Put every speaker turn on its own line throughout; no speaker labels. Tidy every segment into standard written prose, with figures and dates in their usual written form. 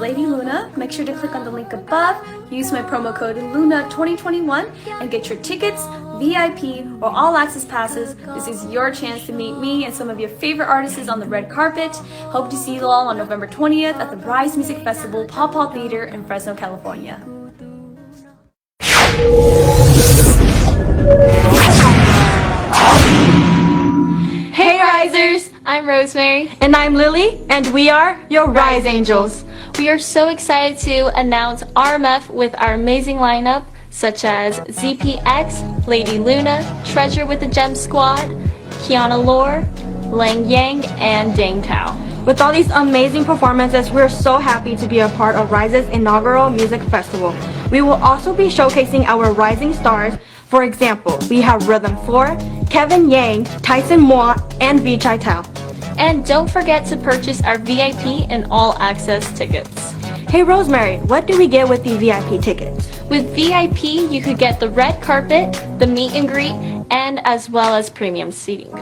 Lady Luna. Make sure to click on the link above, use my promo code LUNA2021 and get your tickets, VIP, or all access passes. This is your chance to meet me and some of your favorite artists on the red carpet. Hope to see you all on November 20th at the Rise Music Festival Paw Paw Theater in Fresno, California.
Hey Risers! I'm Rosemary.
And I'm Lily, and we are your Rise Angels.
We are so excited to announce RMF with our amazing lineup, such as ZPX, Lady Luna, Treasure with the Gem Squad, Kiana Lore, Leng Yang, and Dang Tao.
With all these amazing performances, we're so happy to be a part of Rise's inaugural music festival. We will also be showcasing our rising stars. For example, we have Rhythm 4, Kevin Yang, Tyson Moa, and Vichai Tao.
And don't forget to purchase our VIP and all access tickets.
Hey Rosemary, what do we get with the VIP tickets?
With VIP, you could get the red carpet, the meet and greet, and as well as premium seating.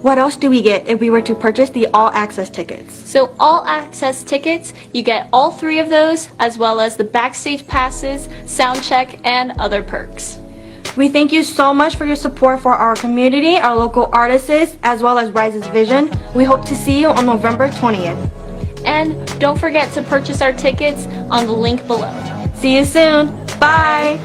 What else do we get if we were to purchase the all access tickets?
So all access tickets, you get all three of those, as well as the backstage passes, sound check, and other perks.
We thank you so much for your support for our community, our local artists, as well as Rise's vision. We hope to see you on November 20th.
And don't forget to purchase our tickets on the link below.
See you soon. Bye.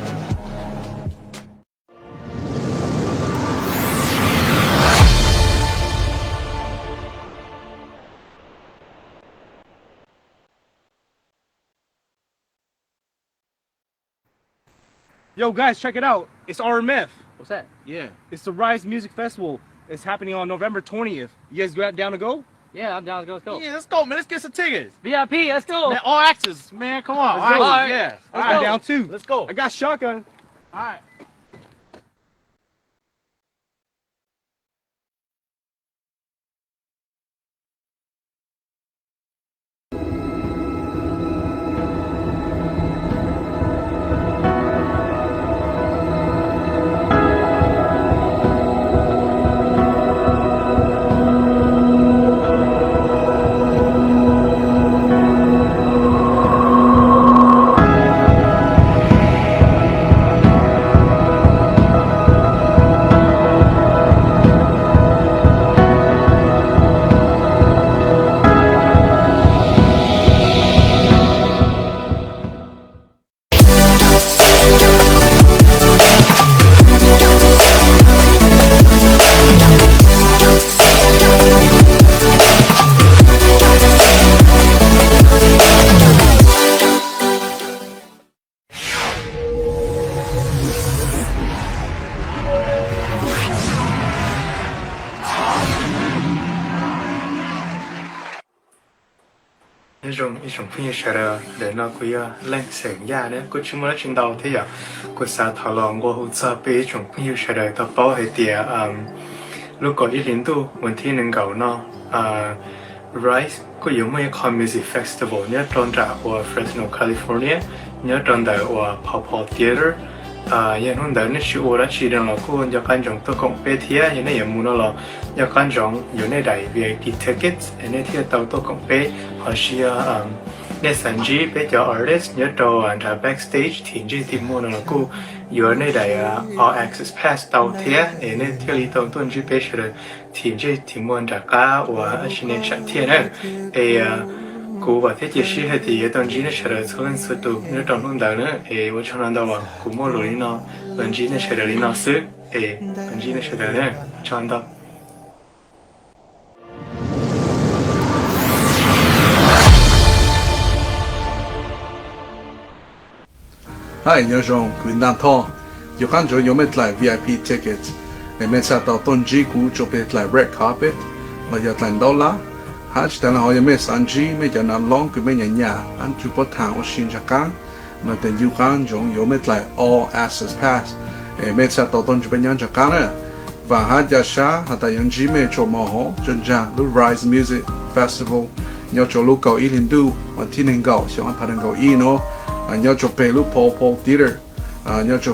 Yo guys, check it out. It's RMF.
What's that?
Yeah. It's the Rise Music Festival. It's happening on November 20th. You guys down to go?
Yeah, I'm down. Let's go.
Yeah, let's go, man. Let's get some tickets.
VIP, let's go.
Man, all access, man. Come on.
Let's go.
All right.
All right.
Yeah.
Let's
I'm
go.
down too.
Let's go.
I got shotgun.
All right.
Ý chúng phi sẽ để nó quý lên sẻng ya đấy cứ chúng nó trên đầu thế à cứ sa thảo lòng qua hỗ trợ bé chúng phi sẽ để tập bảo hệ tiệt lúc có ý liên tuวันที่หนึ่งเก่าเนาะRise ก็有ไม่คอนมิวสิกเฟสติวัลเนี่ยตอนจากว่า Fresno California เนี่ยตอนจากว่า Paw Paw Theater อย่างนั้นเดี๋ยวนี่ชื่อว่าชื่อเรื่องเราก็อยากการจองตัวของเป้เทียอย่างนี้อย่างมูนเราอยากการจองอยู่ในใด VIP tickets อันนี้ที่ตัวของเป้เขาเชียเนี่ยสัญจีเป้จะ artist เนี่ยตัวอันจาก backstage ทีมจีทีมมูนเราก็อยู่ในใดall access pass ตัวเทียอันนี้ที่ลีตัวต้นจีเป้เชื่อทีมจีทีมมูนจากก้าว่าชินเนชัดเทียนั่นกูว่าที่จะชี้ให้ที่ตอนจีเนี่ยเชื่อส่วนสุดตัวเนี่ยตอนนู้นได้เนี่ยว่าฉันนั่นว่ากูมั่วเลยเนาะตอนจีเนี่ยเชื่อเลยเนาะซึ่งตอนจีเนี่ยเชื่อเลยฉันได้
Hi, nhớ rằng quyền đàn thọ, yêu khán giả yêu mệt lại VIP ticket, để mệt sát tàu tôn G cũ cho mệt lại red carpet, và giờ lại đô la, hát chỉ là họ yêu mệt anh G, mệt giờ nằm long cứ mệt nhà, anh chụp bắt thang ở xin chắc can, mà tên yêu khán giả yêu mệt lại all access pass, để mệt sát tàu tôn G bên nhà chắc can nữa, và hát giờ sáng, hát tại anh G mệt cho mò họ, chân ra lúc Rise Music Festival, nhớ cho lúc cầu ý linh du, và thiên hình cầu, sẽ anh phải cầu ý nó. Nhớ cho Pelu Paw Paw Theater, nhớ cho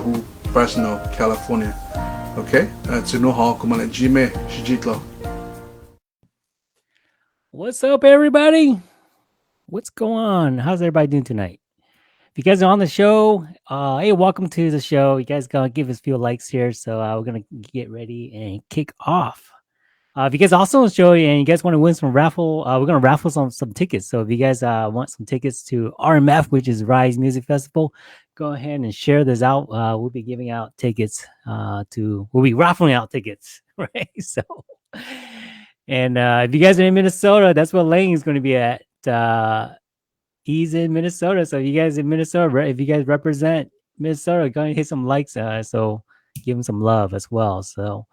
Fresno, California. Okay, it's no hall. Come on, Jime, Shijitlo.
What's up, everybody?
What's going on? How's everybody doing tonight? If you guys are on the show, hey, welcome to the show. You guys gonna give us a few likes here, so we're gonna get ready and kick off. If you guys are also on the show and you guys want to win some raffle, we're gonna raffle some tickets. So if you guys want some tickets to RMF, which is Rise Music Festival, go ahead and share this out. We'll be giving out tickets we'll be raffling out tickets, right? So, and if you guys are in Minnesota, that's where Leng is going to be at. He's in Minnesota, so if you guys in Minnesota, if you guys represent Minnesota, go and hit some likes. So give him some love as well. So,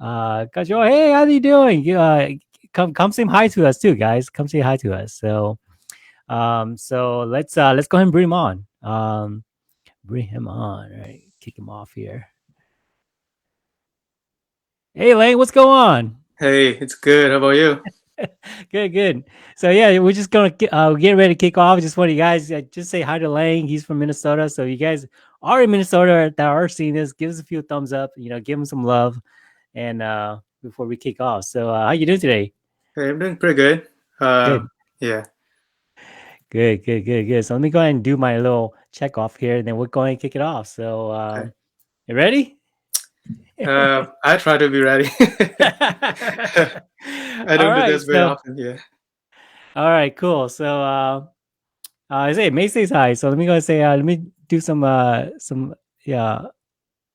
cause yo, hey, how you doing? Come say hi to us too, guys. Come say hi to us. So, so let's go ahead and bring him on. Bring him on. All right, kick him off here. Hey, Lane, what's going on?
Hey, it's good. How about you?
Good. So yeah, we're just gonna get ready to kick off. Just want you guys just say hi to Lang. He's from Minnesota. So you guys are in Minnesota that are seeing this, give us a few thumbs up. Give him some love, and before we kick off. So how you doing today?
Hey, I'm doing pretty good.
Good.
Yeah.
Good. So let me go ahead and do my little check off here, and then we're going to kick it off. So
Okay.
you ready?
I try to be ready. I don't do this very often. Yeah.
All right, cool. So I say May says hi. So let me go and say let me do some yeah.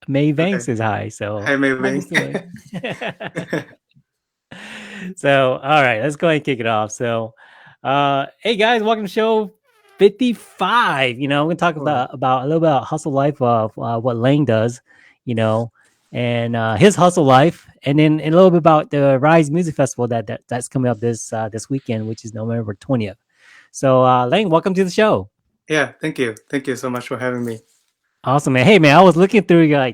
May Vang
Okay.
says hi. So
Hi, May
hi,
Vang.
Mr. Wang. So all right, let's go ahead and kick it off. So hey guys, welcome to show 55. We're gonna talk about a little bit about hustle life of what Lang does, and his hustle life, and then a little bit about the Rise Music Festival that's coming up this weekend, which is November 20th. So Lang, welcome to the show.
Yeah, thank you. Thank you so much for having me.
Awesome, man. Hey man, I was looking through your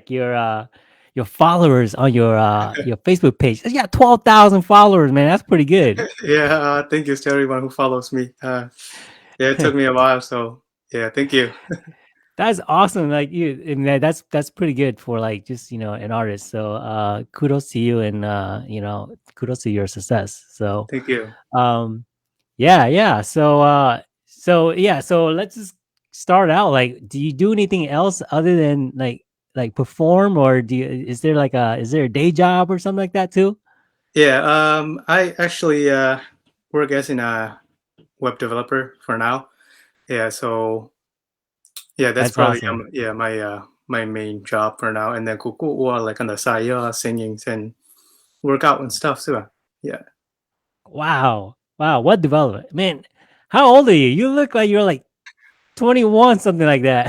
followers on your Facebook page. You got 12,000 followers, man. That's pretty good.
Yeah, thank you to everyone who follows me. Yeah, it took me a while, so yeah, thank you.
That's awesome. Like and that's pretty good for like just an artist. So kudos to you, and kudos to your success. So
Thank you.
yeah. So let's just start out. Like, do you do anything else other than like perform, or is there a day job or something like that too?
Yeah, I actually work as a web developer for now. Yeah, so yeah, that's
That's
probably
awesome.
my main job for now. And then kuku or like on the side, singing and workout and stuff too. Yeah.
Wow. What development, man? How old are you? You look like you're like 21, something like that.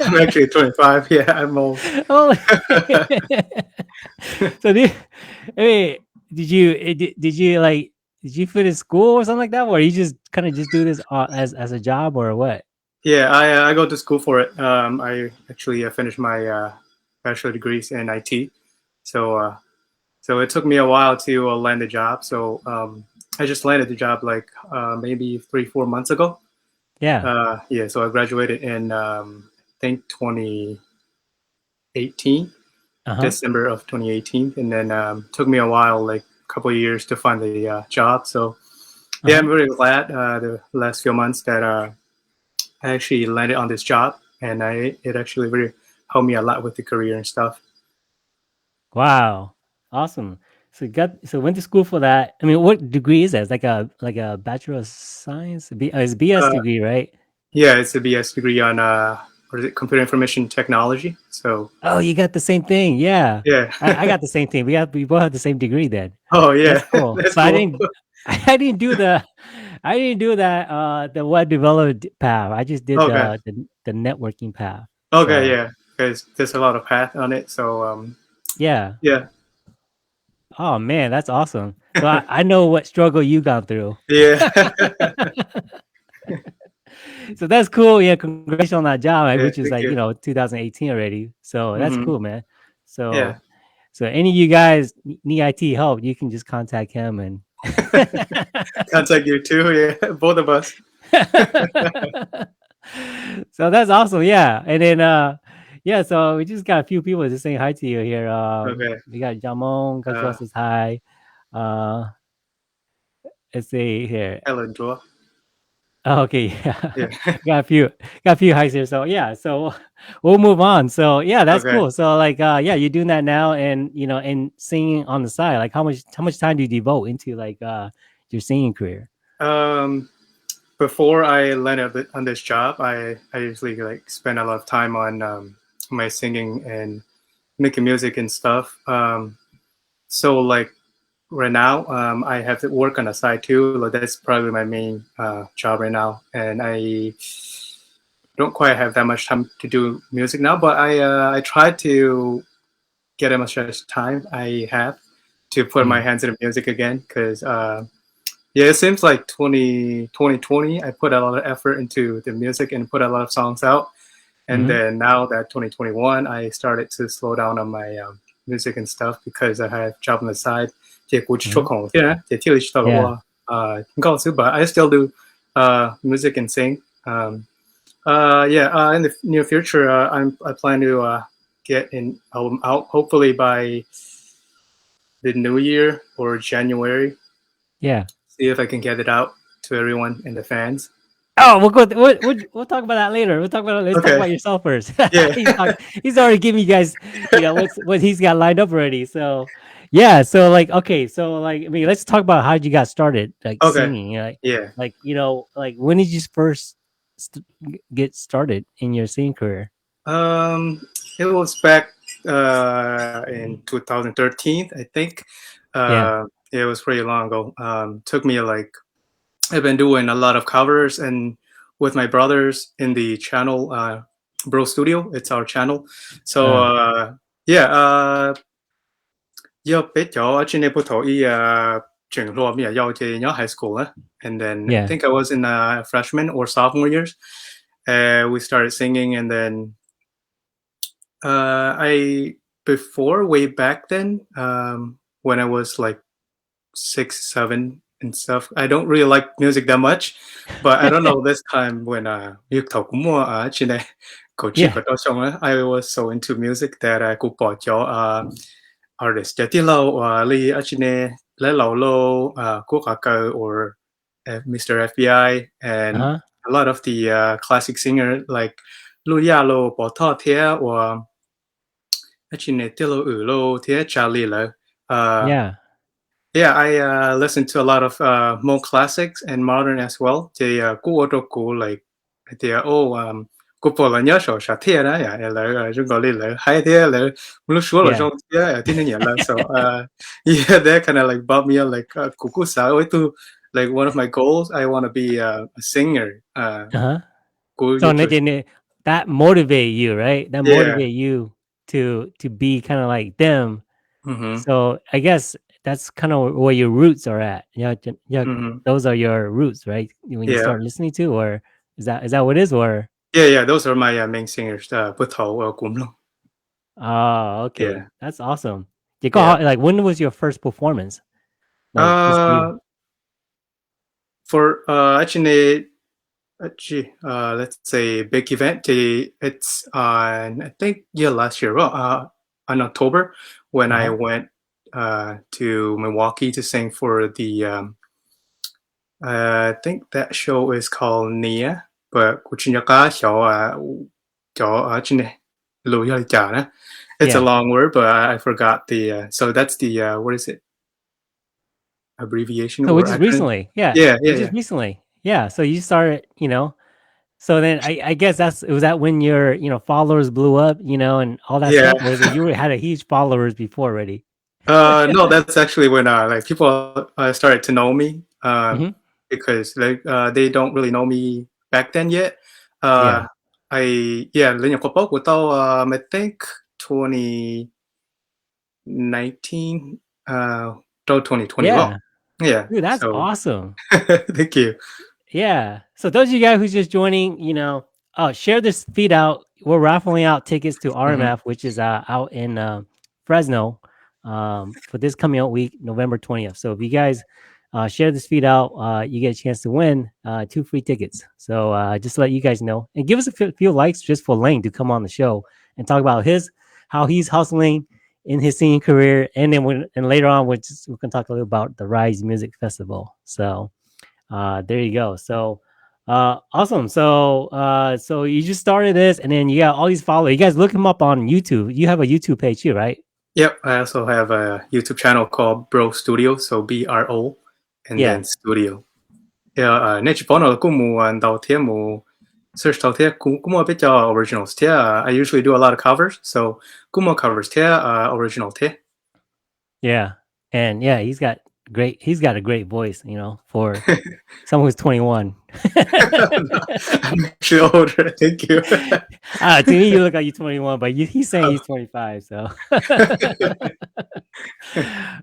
I'm actually 25. Yeah, I'm old.
Oh. So did you finish school or something like that, or you just kind of just do this as a job or what?
Yeah, I go to school for it. I actually finished my bachelor degrees in IT. So it took me a while to land a job. So I just landed the job like maybe 3-4 months ago.
Yeah.
Yeah, so I graduated in I think 2018,
Uh-huh.
December of 2018, and then took me a while, like a couple of years, to find the job. So yeah, I'm very glad the last few months that I actually landed on this job, and it actually really helped me a lot with the career and stuff.
Wow. Awesome. So went to school for that. I mean, what degree is that? It's like a Bachelor of Science. It's BS
Uh,
degree, right?
yeah, it's a BS degree on what is it, computer information technology. So
Oh, you got the same thing. Yeah.
yeah.
I got the same thing. We both have the same degree then.
Oh
That's
yeah,
cool.
that's
So
cool.
I didn't do that the web development path. I just did
Okay.
the networking path.
Okay,
So
yeah, because there's a lot of path on it. So
yeah.
yeah,
Oh man, that's awesome. So I know what struggle you gone through.
yeah,
So that's cool. Yeah, congratulations on that job,
yeah.
which is
Thank
like
you.
2018 already. So that's
Hmm.
cool, man.
Yeah,
So any of you guys need IT help, you can just contact him and
contact you too. Yeah, both of us.
so that's awesome. Yeah. And then yeah, so we just got a few people just saying hi to you here.
Okay.
We got Jamon,
Uh,
Kachwa says hi. Uh let's see here.
Ellen, draw.
Oh, okay, yeah.
Yeah.
Got a few hikes here. So yeah, so we'll move on. So yeah, that's
Okay.
cool. So like yeah, you're doing that now and and singing on the side. Like how much time do you devote into like your singing career?
Um, Before I landed on this job, I usually like spend a lot of time on my singing and making music and stuff. So like right now, I have to work on the side too. Like that's probably my main job right now, and I don't quite have that much time to do music now. But I try to get as much as time I have to put my
Mm.
hands in the music again because yeah, it seems like 2020 I put a lot of effort into the music and put a lot of songs out, and
Hmm.
then now that 2021 I started to slow down on my music and stuff because I have job on the side.
Hmm.
也鼓出口，对啊，也跳一起到了我，挺高兴，but I still do music and sing. Yeah, in the near future, I plan to get an album out hopefully by the new year or January.
Yeah.
See if I can get it out to everyone and the fans.
Oh, we'll talk about that later. We'll talk about it. Let's talk
Okay.
about yourself first.
Yeah.
He's already giving you guys, what he's got lined up already. So, yeah. So like, okay. So like, I mean, let's talk about how you got started, like
Okay.
singing.
Yeah.
Like when did you first get started in your singing career?
Um, it was back in 2013, I think.
Yeah.
It was pretty long ago. Took me like I've been doing a lot of covers and with my brothers in the channel Bro Studio. It's our channel. So
Uh,
yeah, yeah, biết chỗ trên đây bắt đầu chuyển qua bây giờ thì nhớ high school and then I
yeah.
think I was in freshman or sophomore years. We started singing and then I before way back then when I was like 6, 7 and stuff. I don't really like music that much, but I don't know this time when việc thầu cũng mua ở trên đây cổ chi
Yeah.
của tôi xong I was so into music that I cũng bỏ cho artist giờ tiết lâu li ở trên đây lấy lâu lâu của cả cờ or Mr. FBI
Uh
and
huh.
a lot of the classic singer like Lu Ya Lo Bỏ Thọ Thea or ở trên đây tiết lâu ử lâu Thea Charlie là uh,
Yeah.
yeah, I listen to a lot of more classics and modern as well. Thì cú ô tô cũ like thì cú bỏ là nhớ sổ sạch thế đó, yeah, là chúng gọi là hay thế là lúc xuống là
Yeah.
trong thế tin nhỉ là so yeah, that kind of like brought me up like cú cú sao ấy tu like one of my goals I want to be a singer.
Uh huh.
Cú
So
YouTube.
that motivate you, right? That
Yeah.
motivate you to be kind of like them.
Mhm.
So I guess that's kind of where your roots are at. Yeah, yeah.
Mhm.
Those are your roots, right? When you
Yeah.
start listening to, or is that what it is, or
Yeah, yeah, those are my main singers. 不頭咁咯.
oh, okay,
Yeah.
that's awesome.
Yeah.
Like when was your first performance? Like just you?
Uh for actually, let's say big event. It's on I think yeah last year. Well, on October when I
Uh-huh.
went to Milwaukee to sing for the I think that show is called Nia. But it's a
Yeah.
long word, but I forgot the. So that's the what is it? Abbreviation
So
or
which is
acronym?
recently, yeah,
Yeah, yeah,
which
yeah.
is recently, yeah. So you started, So then I guess was that when your followers blew up, and all that
Yeah.
stuff, or was it had a huge followers before already?
No, that's actually when like people started to know me
Hmm.
because they don't really know me back then yet.
Yeah,
Uh, I yeah, lên nhập của tao I think 2019 to 2020 well.
yeah,
Yeah,
dude, that's
so
awesome.
thank you.
Yeah. So those of you guys who's just joining, share this feed out. We're raffling out tickets to
Mhm.
RMF, which is out in Fresno, for this coming out week, November 20th. So if you guys share this feed out, you get a chance to win 2 free tickets. So just to let you guys know, and give us a few likes just for Leng to come on the show and talk about how he's hustling in his singing career, and then later on we can talk a little about the Rise Music Festival. So there you go. So Awesome. So you just started this, and then you got all these followers. You guys look him up on YouTube. You have a YouTube page too, right?
Yep, I also have a YouTube channel called Bro Studio, so BRO, and
Yeah.
then Studio. Yeah, nè chỉ là cũng muốn đầu tiên muốn search đầu tiên cũng muốn biết cho originals thế. I usually do a lot of covers, so cũng muốn covers thế original thế.
Yeah. And yeah, he's got a great voice, for someone who's 21.
I'm actually older. Thank you.
To me, you look like you're 21, but he's saying he's 25. So,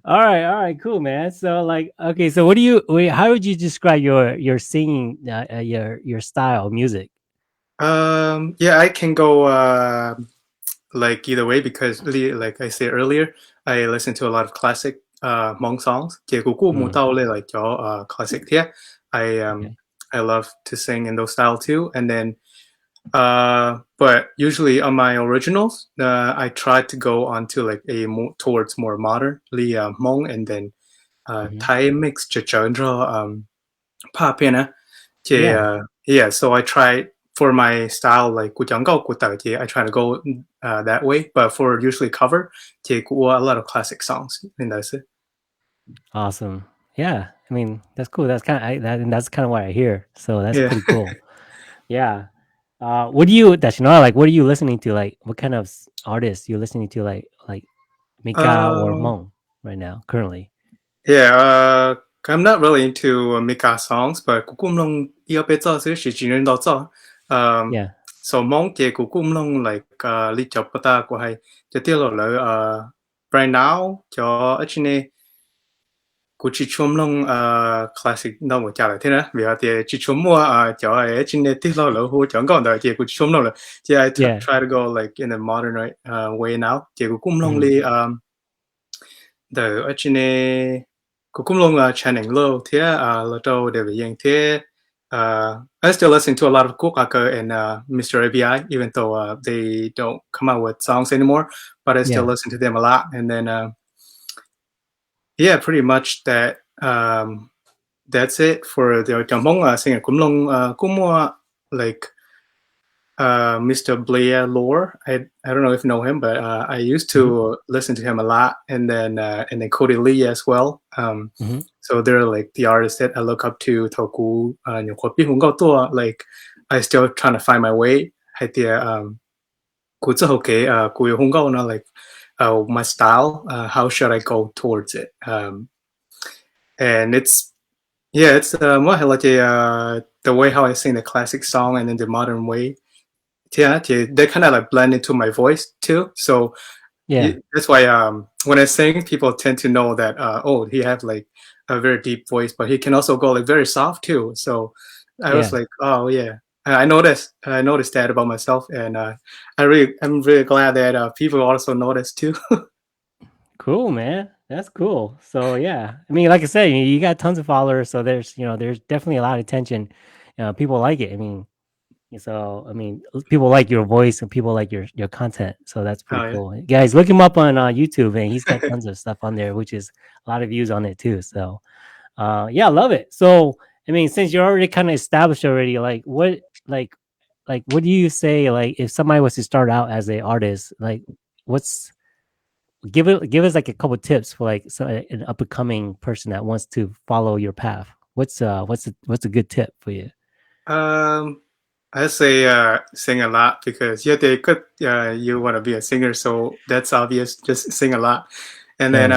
all right, cool, man. So, like, okay, so how would you describe your singing, your style of music?
Yeah, I can go like either way because really, like I said earlier, I listen to a lot of classic Hmong songs. Thì cũng muốn tao lên like cho classic thế.
Okay.
I love to sing in those style too, and then but usually on my originals, I try to go on to like towards more modernly Hmong, and then Thai mix cho pop in yeah, so I try for my style like I try to go that way, but for usually cover a lot of classic songs and that's it.
Awesome. Yeah. I mean, that's cool. That's that's kind of what I hear. So that's
Yeah.
pretty cool. Yeah. What do you like? What are you listening to? Like, what kind of artists you listening to? Like Mika or
Um,
Hmong right now, currently?
yeah, I'm not really into Mika songs, but cũng long yêu bây giờ sẽ chỉ nên đó cho.
Yeah.
So mong cũng long like lý cho bata của hay cho tiêu lộ right now cho ở trên này cũng chỉ chôm long classic đâu một chả là thế nữa vì họ thì chỉ chôm mua cho ở trên này tiêu lộ hồ chẳng còn đời thì cũng chôm long là thì I
Yeah.
try to go like in a modern way now thì cũng long li the ở trên này cũng long Channing Low thế là đâu để về yang thế I still listen to a lot of Kukaka and Mr. ABI, even though they don't come out with songs anymore, but I still
Yeah.
listen to them a lot. And then, yeah, pretty much that's it for the Hmong singer. Cũng like Mr. Blair Lore. I don't know if you know him, but I used to listen to him a lot, and then Cody Lee as well. So they're like the artists that I look up to. Toku, like I still trying to find my way. Hay thì cũng rất okay. Cũng không có nó like my style. How should I go towards it? And it's more like the way how I sing the classic song and then the modern way. Yeah, they kind of like blend into my voice too. So
Yeah.
that's why when I sing, people tend to know that he have like a very deep voice, but he can also go like very soft too. So I was like, oh yeah, I noticed that about myself, and I'm really glad that people also noticed too.
Cool, man. That's cool. So yeah, I mean, like I said, you got tons of followers, so there's definitely a lot of attention. People like it. I mean, people like your voice and people like your content. So that's pretty
Yeah.
cool. Guys, look him up on YouTube, and he's got tons of stuff on there, which is a lot of views on it too. So, yeah, I love it. So, I mean, since you're already kind of established already, like what do you say, like, if somebody was to start out as an artist, like, what's give us like a couple tips for like an up and coming person that wants to follow your path. What's a good tip for you?
I say sing a lot because they could you want to be a singer, so that's obvious. Just sing a lot, and then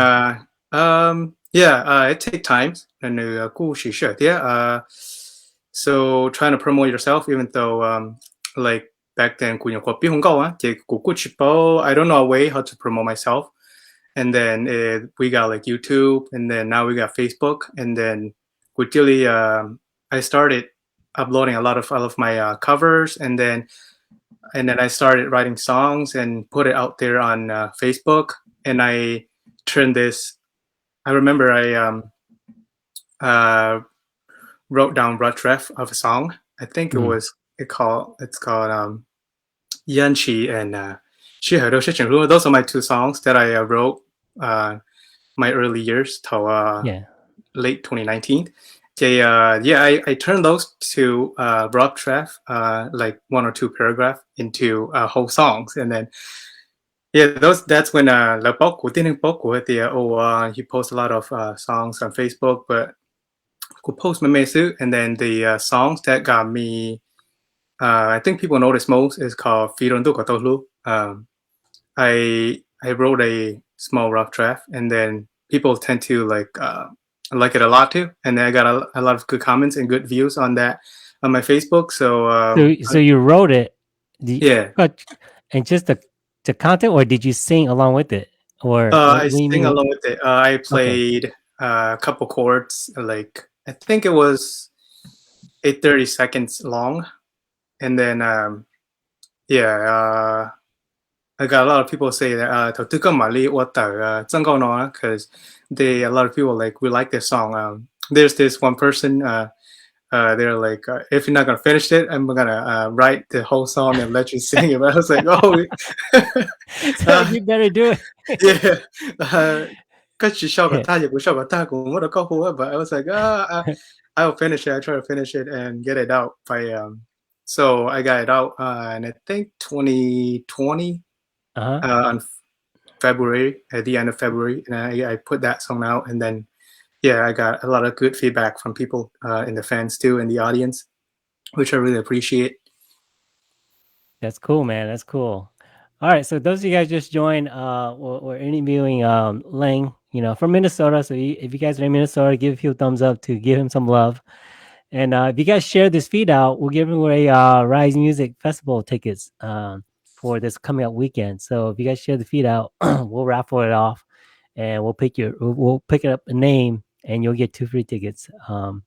it takes time and so trying to promote yourself, even though like back then I don't know a way how to promote myself, and then we got like YouTube, and then now we got Facebook, and then I started uploading a lot of my covers, and then I started writing songs and put it out there on Facebook, and I turned this. I remember I wrote down rough draft of a song. I think it's called Yanchi and those are my two songs that I wrote my early years till late 2019, I turned those to rough draft, like 1 or 2 paragraph into whole songs, and then that's when là bóc của Tiến Hành bóc của thì he posts a lot of songs on Facebook, but could post my message, and then the songs that got me, I think people notice most is called Firon Du Kotolu. I wrote a small rough draft, and then people tend to like it a lot too, and then I got a lot of good comments and good views on that on my Facebook.
So you wrote it,
yeah,
and just the content, or did you sing along with it, or
I
what do you
sing
mean?
along with it. I
Okay.
played a couple chords, like I think it was 30 seconds long, and then I got a lot of people say that because a lot of people we like this song. There's this one person, they're like, if you're not gonna finish it, I'm gonna write the whole song and let you sing it. But I was like, oh,
So you better do it.
yeah. But I was like, I'll finish it. I try to finish it and get it out by so I got it out and I think 2020 on February, at the end of February, and I put that song out, and then I got a lot of good feedback from people in the fans too, in the audience, which I really appreciate.
That's cool, man. That's cool. All right, so those of you guys just joined, we're interviewing Leng, from Minnesota. So if you guys are in Minnesota, give a few thumbs up to give him some love. And if you guys share this feed out, we'll give away Rise Music Festival tickets for this coming up weekend. So if you guys share the feed out, we'll raffle it off, and we'll pick it up a name, and you'll get 2 free tickets on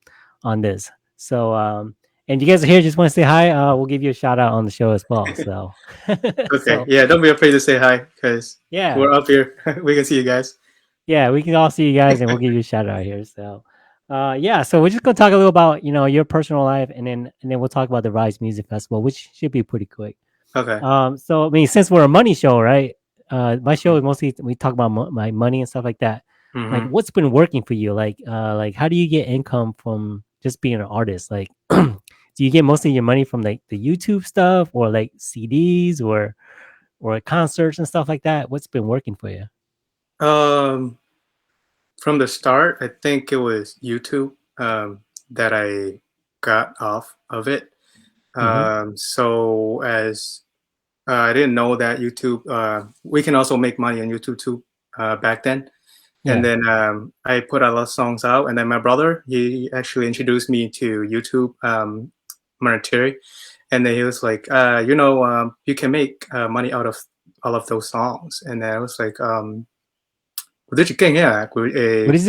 this. So and you guys are here, just want to say hi, we'll give you a shout out on the show as well. So
Okay, don't be afraid to say hi, because we're up here. We can see you guys.
Yeah, we can all see you guys, and we'll give you a shout out here. So so we're just gonna talk a little about your personal life, and then we'll talk about the Rise Music Festival, which should be pretty quick.
Okay.
So I mean, since we're a money show, right? My show is mostly we talk about my money and stuff like that. Like, what's been working for you? Like how do you get income from just being an artist? Like, do you get mostly your money from like the YouTube stuff, or like CDs, or concerts and stuff like that? What's been working for you?
From the start, I think it was YouTube that I got off of it. So as I didn't know that YouTube, we can also make money on YouTube too back then. And then I put a lot of songs out, and then my brother, he actually introduced me to YouTube monetary, and then he was like, you can make money out of all of those songs. And then I was like,
what is it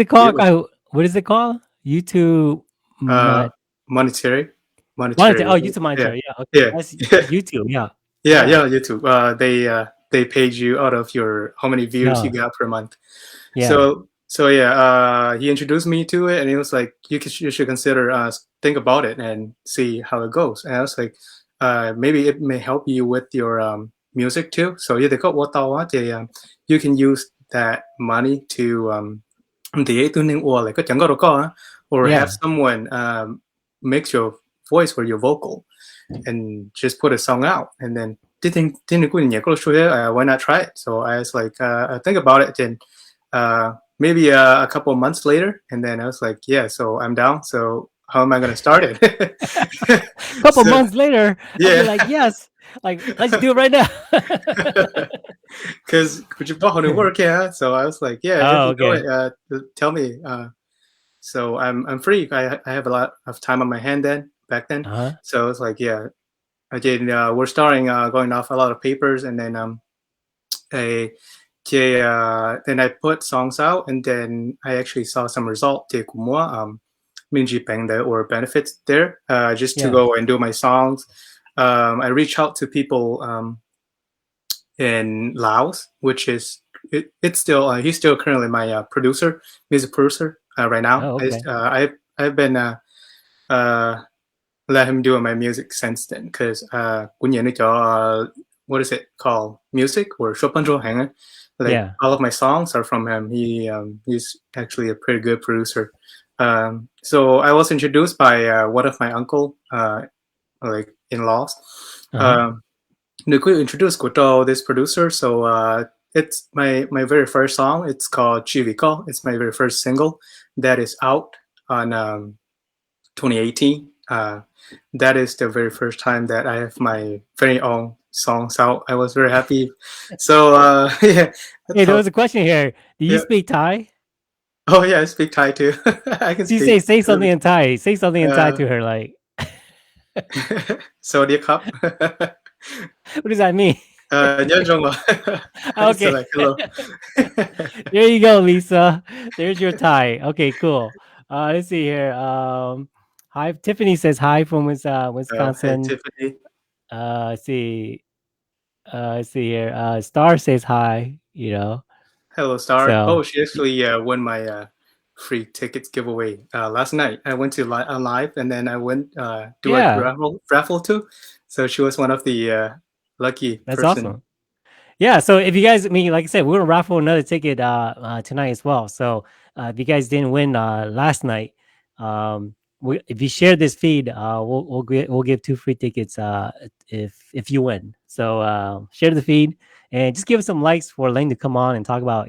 called? What is it called? YouTube
monetary.
Oh, YouTube monetary. Yeah. Okay. That's YouTube. Yeah.
YouTube. They paid you out of how many views you got per month.
Yeah.
So he introduced me to it, and he was like, you should consider think about it and see how it goes. And I was like, maybe it may help you with your music too. So you can use that money to or have someone mix your voice or your vocal and just put a song out, and then why not try it? So I was like, I think about it, and maybe a couple of months later, and then I was like, so I'm down. So how am I going to start it?
A couple months later, I'll be like, yes, like, let's do it right now.
Because could you work? So I was like, tell me. So I'm free. I have a lot of time on my hand back then. So I was like, I did. We're starting going off a lot of papers, and then then I put songs out, and then I actually saw some result or benefits there, just to go and do my songs. I reached out to people in Laos, which is it's still he's still currently my music producer right now. I've been let him do my music since then, because what is it called, music or all of my songs are from him. He's actually a pretty good producer So I was introduced by one of my uncle, like in-laws. They could introduce Kuto, this producer. So it's my very first song. It's called Chiviko. It's my very first single that is out on 2018. That is the very first time that I have my very own songs out. I was very happy. So yeah.
Hey, there was a question here. Do you
Yeah.
speak Thai?
Oh yeah, I speak Thai too. I can
You
speak.
say something in Thai. Say something in Thai
Uh,
to her. Like,
so dear cup.
what does that mean?
Nhớ rung rồi. It's
Okay.
like hello.
There you go, Lisa. There's your Thai. Okay, cool. Let's see here. Hi, Tiffany says hi from
Hey
Wisconsin.
Tiffany.
Let's see. Let's see here. Star says hi. You know.
Hello, Star.
So
Oh, she actually won my free tickets giveaway last night. I went to live, and then I went do like
yeah,
raffle too. So she was one of the lucky
that's
person.
awesome. Yeah, so if you guys, I mean, like I said, we're gonna raffle another ticket tonight as well. So if you guys didn't win last night, if you share this feed, we'll give 2 free tickets if you win. So share the feed and just give us some likes for Leng to come on and talk about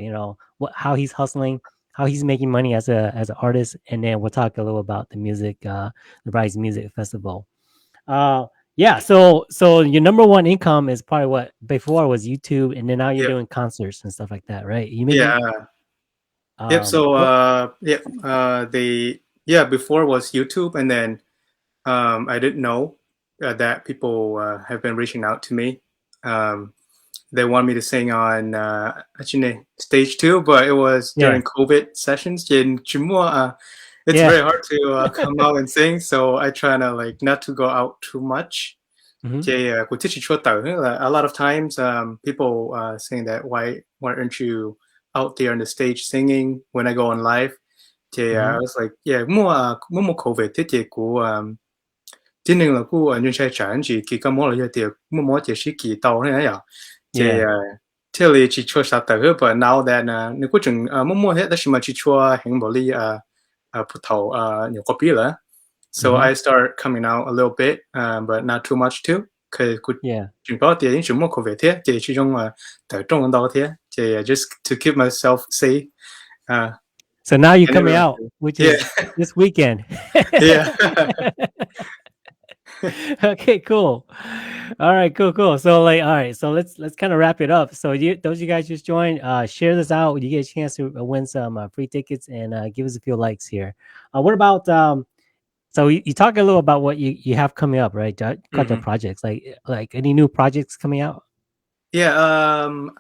how he's hustling, how he's making money as an artist, and then we'll talk a little about the music, the Rise Music Festival. Uh, yeah. So your number one income is probably what before was YouTube, and then now you're
Yep.
doing concerts and stuff like that, right? You
Yeah.
making
Yep. So
what?
before was YouTube, and then I didn't know that people have been reaching out to me. They want me to sing on actually stage 2, but it was
Yeah.
during COVID sessions. It's
Yeah.
very hard to come out and sing, so I try to like not to go out too much.
Mhm.
A lot of times people saying that why aren't you out there on the stage singing when I go on live? I
Mhm.
was like, yeah, more COVID thế thì của thế nên là của nhân sai chẳng chỉ khi có mỗi là tiệc mỗi tiệc sĩ kỳ tàu này à thì
Yeah.
thế là chỉ cho sát tới but now that nếu có chừng mỗi hết đó mà chỉ cho hình bảo li phụ thầu nhiều copy là so
Mhm.
I start coming out a little bit but not too much too cái cũng
Yeah.
chừng bao tiền chỉ mua COVID thế thì chỉ trong tới trong đó thế thì just to keep myself safe
So now you're
and
coming
everyone
out, which
yeah
is this weekend.
yeah
Okay, cool. All right, cool. So like, all right, so let's kind of wrap it up. So those you guys just joined, share this out. You get a chance to win some free tickets and give us a few likes here. What about so you talk a little about what you have coming up, right? Got the
Mhm.
projects, like any new projects coming out?
Yeah,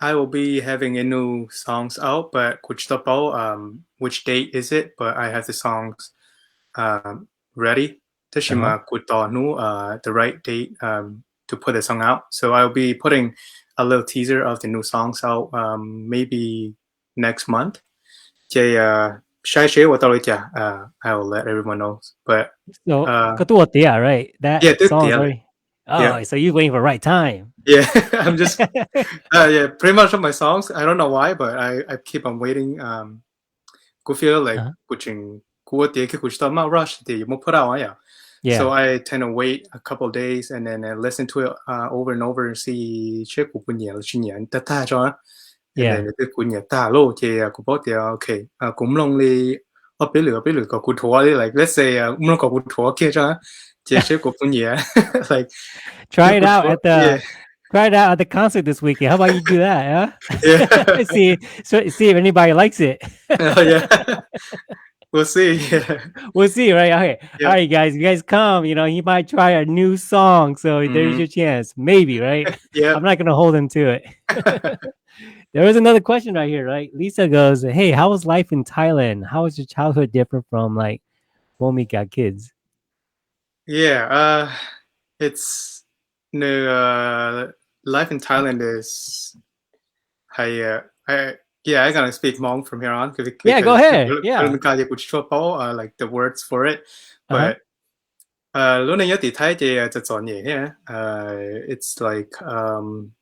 I will be having a new songs out, but which date is it? But I have the songs ready.
Uh-huh.
Tashima Kutonu, the right date to put the song out. So I'll be putting a little teaser of the new songs out maybe next month. I will let everyone know. But
So
uh,
Katuatea, right? That
yeah,
song's already.
yeah,
Oh, so you're waiting for right time.
yeah. I'm just yeah, pretty much of my songs. I don't know why, but I keep on waiting. Cô feel like
Uh-huh.
kuching kuwa tie ke kuchta ma rush tie mo put out yeah. So
Yeah.
I tend to wait a couple of days and then listen to it over and over and see che ku punya la chin ta ta cho and
Yeah.
then the kunya ta lo tie ku bo tie okay cũng long li ở bên lửa có cụ thua đi like let's say nó có cụ thua kia cho tie che ku punya like
Try it
cụ
out
thua
at the Try it out at the concert this weekend. How about you do that?
yeah
Huh? see if anybody likes it.
oh yeah we'll see yeah
We'll see, right? Okay.
yeah
All right, guys. You guys come. He might try a new song. So there's
Mhm.
your chance. Maybe, right?
yeah
I'm not gonna hold him to it. There was another question right here, right? Lisa goes, "Hey, how was life in Thailand? How was your childhood different from like when we got kids?"
Yeah, it's no life in Thailand is I yeah I gonna speak Hmong from here on
Yeah, go
because
ahead. Yeah.
like the words for it,
Uh-huh.
but lúc này nhớ thì Thái thìจะสอน嘢เนี่ยit's like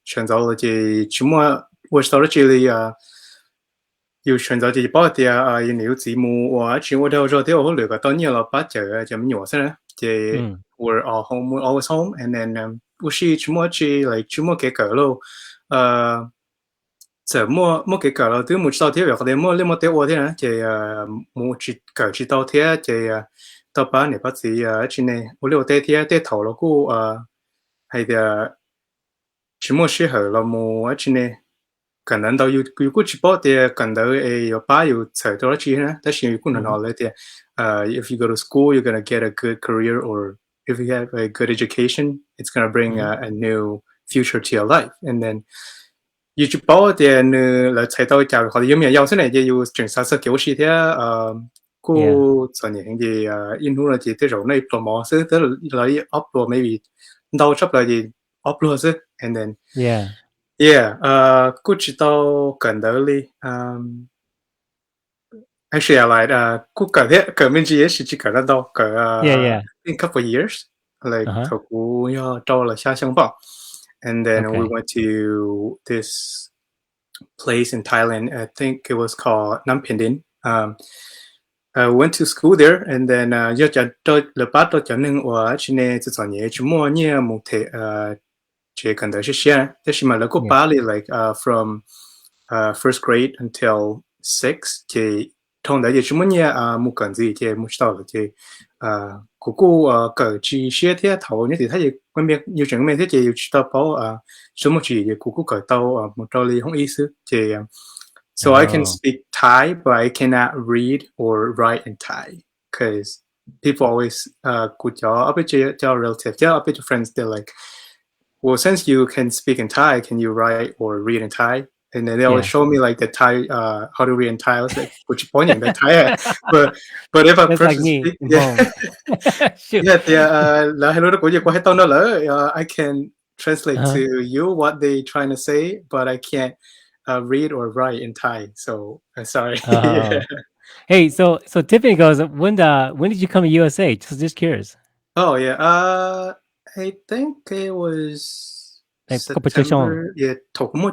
选择了这什么我说了这里有选择就包的有牛字母我去我都我留个当年了把这个就没有噻这 we're all home we're always home and then 不是去么去来去么给搞了这么给搞了对么知道天有的么那么对我的呢这么去搞知道天这到把你把自己去呢我留在天在头了过还的去么适合了么去呢可能到有过去包的可能有把有才到去呢但是有可能好了的if you go to school you're gonna get a good career or if you have a good education it's gonna bring a new future to your life and then 有去包的呢来才到教育好的有没有要是呢就有整啥子教师的过昨年的印度了的这种那做模式的来 upload maybe 到出来的 upload 是 and then yeah 过知道更多的actually I like 过个的革命之也是去可能到个in a couple of years like 头过要到了下乡吧 and then we went to this place in Thailand. I think it was called Nam Pindin. I went to school there, and then 要讲到了八到讲能我去呢，这种嘢去摸呢，木头这可能是先，但是嘛，那个巴黎 like from first grade until six 这同的也去摸呢木根子这木知道了这姑姑个去学的头呢，他也外面有整面这有知道包什么去姑姑个到木到里红意思这样。So I can speak Thai, but I cannot read or write in Thai because people always good job. I bet your relatives, I bet your friends, they're like, well, since you can speak in Thai, can you write or read in Thai? And then they always show me like the Thai, how to read in Thai. I was like, which pointing the Thai, but if a person
like me,
speak, I can translate to you what they trying to say, but I can't. Read or write in Thai, so sorry.
Hey, so Tiffany goes, when did you come to USA? Just curious.
Oh yeah, I think it was September. Yeah, September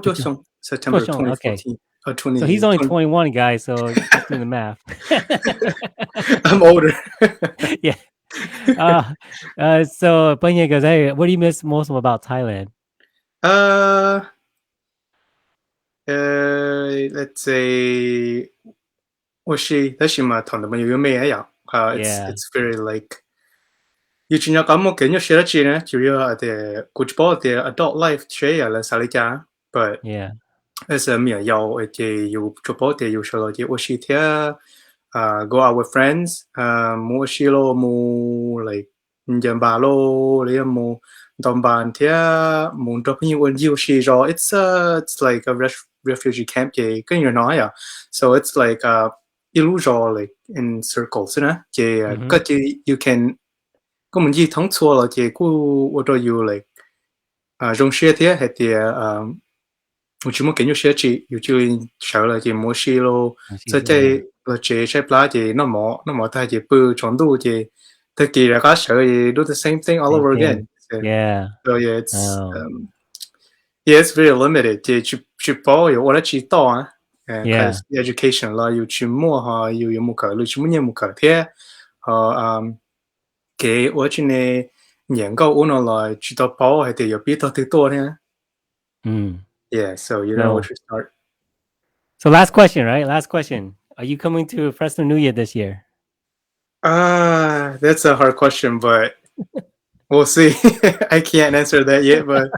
2014 or 20.
So he's only 21, guys. So just doing the math.
I'm older.
Yeah. So Banya goes, hey, what do you miss most about Thailand?
Let's say 我是但是嘛同他们有没一样it's very like 以前有咁我跟住學得住呢主要係good ball 嘅 adult life 學呀啦沙利家 but 係咩有嘅有做波嘅有學到嘅我是聽go out with friends 冇是咯冇 like 唔見吧咯你有冇當班聽冇做朋友有是咗it's like a refugee camp 嘅跟住nói so it's like 一路咗 like in circles 呢嘅個嘅 you can 咁唔知通錯了嘅我都有 like 用學啲係啲我全部跟住學住有就少了嘅模式咯即係我這些plaat 嘅那麼大嘅不長度嘅但係大家學嘅 do the same thing all over again so yeah it's yeah it's very limited 嘅去報有我哋知道啊because education 啦要去摸下要有冇考慮全部嘢冇考貼嘅我哋呢研究我來知道報係哋有邊度啲多呢Yeah, so you know what to start.
So last question, right? Last question. Are you coming to Fresno New Year this year?
That's a hard question, but we'll see. I can't answer that yet, but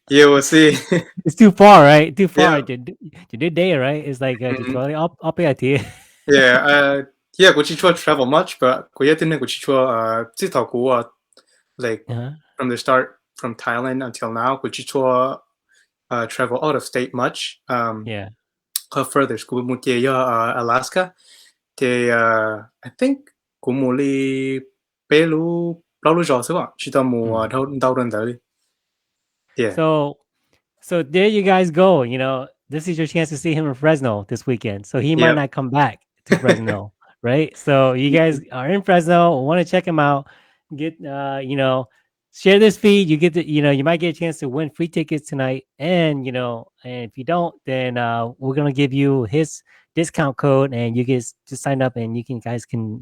yeah, we'll see.
It's too far, right? Too far. Today day, right? It's like up here.
Yeah, 我去出 travel much, but 我一定呢我去出自頭股like from the start from Thailand until now 我去出travel out of state much. Further school mutia Alaska. I think kumuli pelu lalu jauh kita mau tahun dari. Yeah.
So there you guys go. You know, this is your chance to see him in Fresno this weekend. So he might not come back to Fresno, right? So you guys are in Fresno, want to check him out, get share this feed. You get to, you might get a chance to win free tickets tonight. And, and if you don't, then we're going to give you his discount code, and you guys just sign up, and you can guys can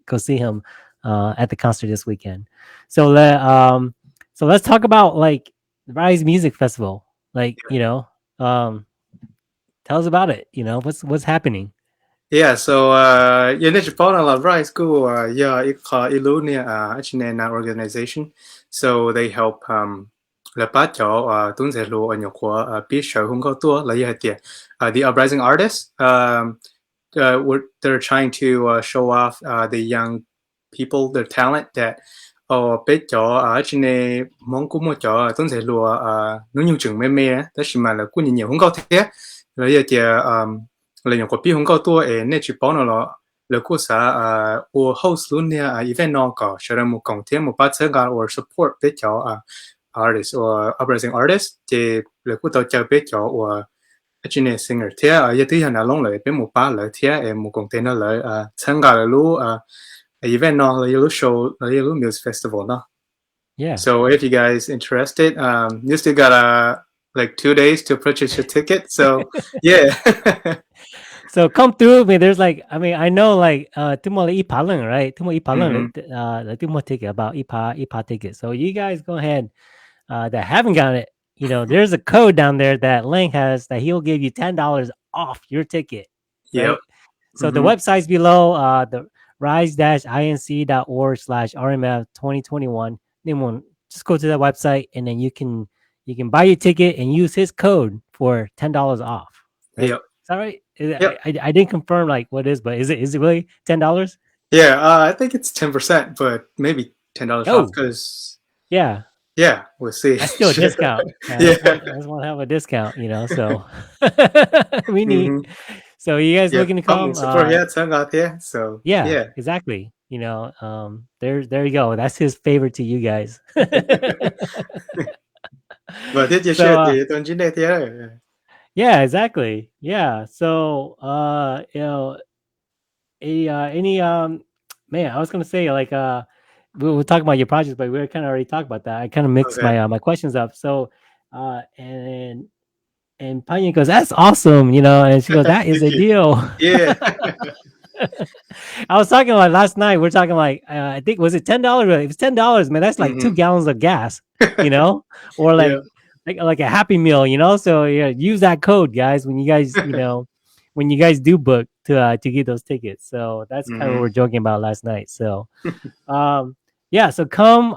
go see him at the concert this weekend. So let's talk about like the Rise Music Festival. Like tell us about it. What's happening.
Yeah, so in Japan, a lot of school, yeah, it called Ilunia, actually an organization. So they help là bắt cho tuân sẽ lo ở nhà của biết sở không có tua là gì hết the uprising artists they're trying to show off the young people their talent that biết cho actually mong cũng một cho tuân sẽ lo nó nhiều chừng mê mê đó mà là cũng nhiều không có thế là gì thì là nhà của biết không có tua nên chỉ bảo nó là cô sa host luôn nha event nó có sẽ là một công ty một bắt sẽ or support biết cho artist or uprising artist thì là cô tao chơi biết cho or actually singer thế giờ thứ hai là long lại biết một ba lại thế một công ty nó lại tham gia lu event nó là lu show là lu music festival nó.
Yeah.
So if you guys interested, you still got like 2 days to purchase your ticket. So yeah.
So come through. I mean, there's like, I mean, I know like tumo le ipalang, right? Tumo ipalang, tumo ticket about ipa ticket. So you guys go ahead that haven't got it. There's a code down there that Leng has that he'll give you $10 off your ticket. Right.
Yep.
So the website's below the rise-inc.org/RMF2021. Then just go to that website and then you can buy your ticket and use his code for $10 off. Right?
Yep.
Is that right?
Yep.
I didn't confirm like what is, but is it really $10?
Yeah, I think it's 10%, but maybe $10 off because
yeah,
we'll see.
That's still a discount.
Yeah.
I just want to have a discount, so we need. So you guys looking to come?
So
yeah, exactly. There you go. That's his favorite to you guys.
But did you share the Donjine Theater?
Yeah, exactly. Yeah. So any man, I was gonna say like we were talking about your projects, but we were kind of already talked about that. I kind of mixed my questions up. So and Panya goes, "That's awesome," and she goes, "That is a deal."
Yeah.
I was talking like last night. We're talking like I think was it $10? If it's $10, man, that's like 2 gallons of gas, or like like a Happy Meal, So use that code, guys, when you guys when you guys do book to get those tickets. So that's kind of what we we're joking about last night. So yeah, so come.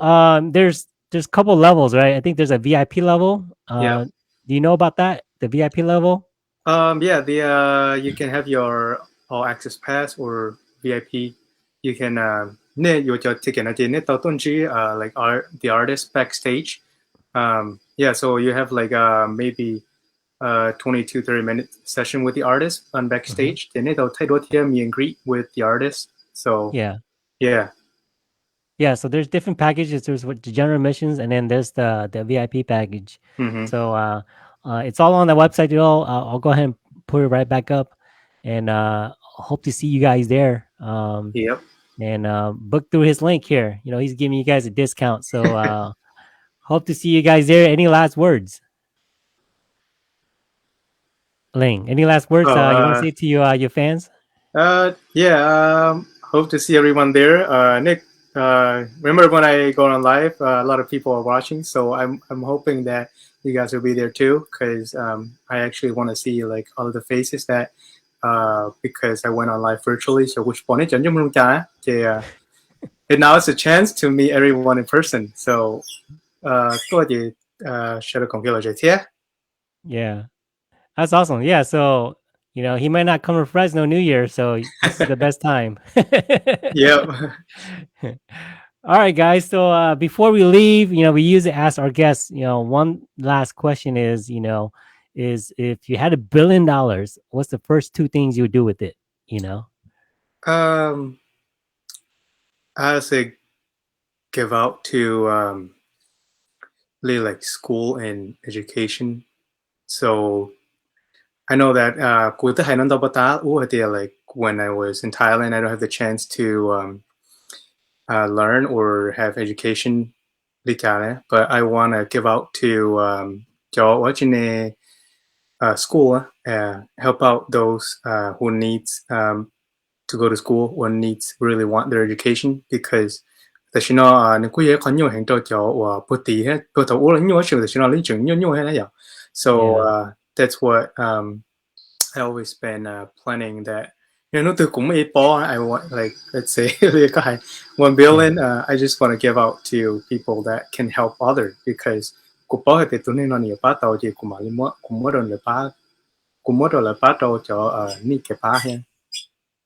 There's a couple levels, right? I think there's a VIP level. Do you know about that? The VIP level?
Yeah, you can have your all access pass or VIP. You can your ticket like the artist backstage. Yeah, so you have like maybe 20-30 minute session with the artist on backstage. Then they'll meet and greet with the artist. So
yeah.
Yeah,
so there's different packages. There's what the general admissions, and then there's the VIP package. So it's all on the website. I'll go ahead and put it right back up, and hope to see you guys there.
Yep.
And book through his link here. He's giving you guys a discount. So hope to see you guys there. Any last words, Leng? Any last words you want to say to your fans?
Hope to see everyone there. Nick, remember when I go on live, a lot of people are watching, so I'm hoping that you guys will be there too, because I actually want to see like all of the faces that because I went on live virtually. So which point and now it's a chance to meet everyone in person. So
yeah, that's awesome. Yeah, so he might not come to Fresno New Year, so this is the best time.
Yep.
All right, guys. So before we leave, we usually ask our guests, one last question is if you had $1 billion, what's the first 2 things you would do with it?
I would say give out to really like school and education. So I know that like when I was in Thailand, I don't have the chance to learn or have education, but I want to give out to school, help out those who needs to go to school or needs really want their education because 但是呢，你估计看nhiều hành trò cho và bố tí hết, bố thấu là nhiều chuyện, thì nó lý chứng nhiều hay là gì. So
Yeah.
that's what I always been planning that. Nó từ cũng ít bỏ, I want like let's say cái 1 billion. I just want to give out to people that can help others because cũng bỏ thì tụi nó nhiều bắt đầu thì cũng mất rồi là bắt đầu cho ni cái ba hen.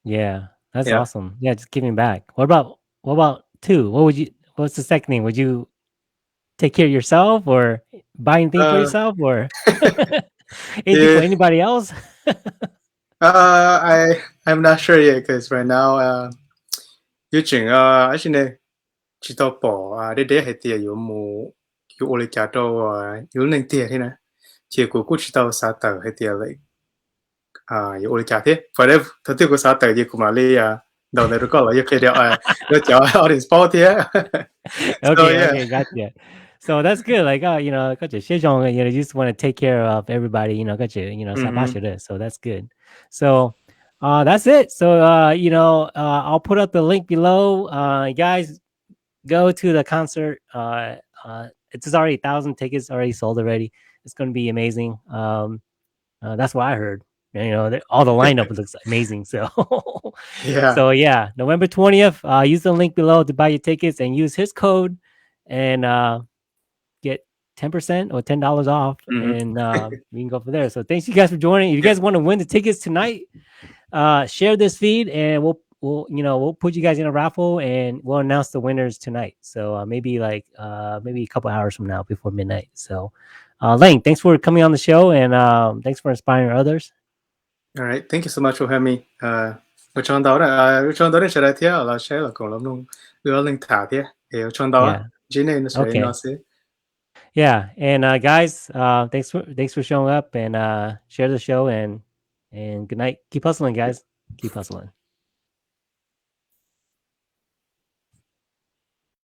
Yeah, that's
Yeah.
awesome. Yeah, just giving back. What about two? What's the second thing? Would you take care of yourself or buying things for yourself or anything for
Yeah.
anybody else?
I'm not sure yet because right now you chỉnh actually chỉ tao bỏ để hay tiền yếu mù yếu ô lê trả đâu yếu nên tiền thế này chỉ của cũng chỉ tao sáu tờ hay tiền lại yếu ô lê trả thế phải đấy thật sự của sáu tờ gì của mà lê đầu này nó có là yếu cái điều nó chở audience bao thế. So
Okay,
yeah.
okay, gotcha. So that's good. Like, gotcha. You just want to take care of everybody. Gotcha.
Mhm.
So that's good. So, that's it. So, I'll put up the link below. Guys, go to the concert. It's already 1,000 tickets already sold already. It's going to be amazing. That's what I heard. All the lineup looks amazing. So,
Yeah.
so yeah, November 20th. Use the link below to buy your tickets and use his code and get 10% or $10 off,
Mhm.
and we can go from there. So thanks you guys for joining. If you guys want to win the tickets tonight, share this feed and we'll put you guys in a raffle and we'll announce the winners tonight. So maybe a couple hours from now before midnight. So Leng, thanks for coming on the show and thanks for inspiring others.
All right. Thank you so much for having me. Ở trong đó là sẽ là thế là sẽ là cùng lắm luôn đưa lên thả thế ở trong đó
Yeah.
chỉ nên nó sẽ
Okay.
nó sẽ.
Yeah, and guys, thanks for showing up and share the show and good night. Keep hustling, guys. Keep hustling.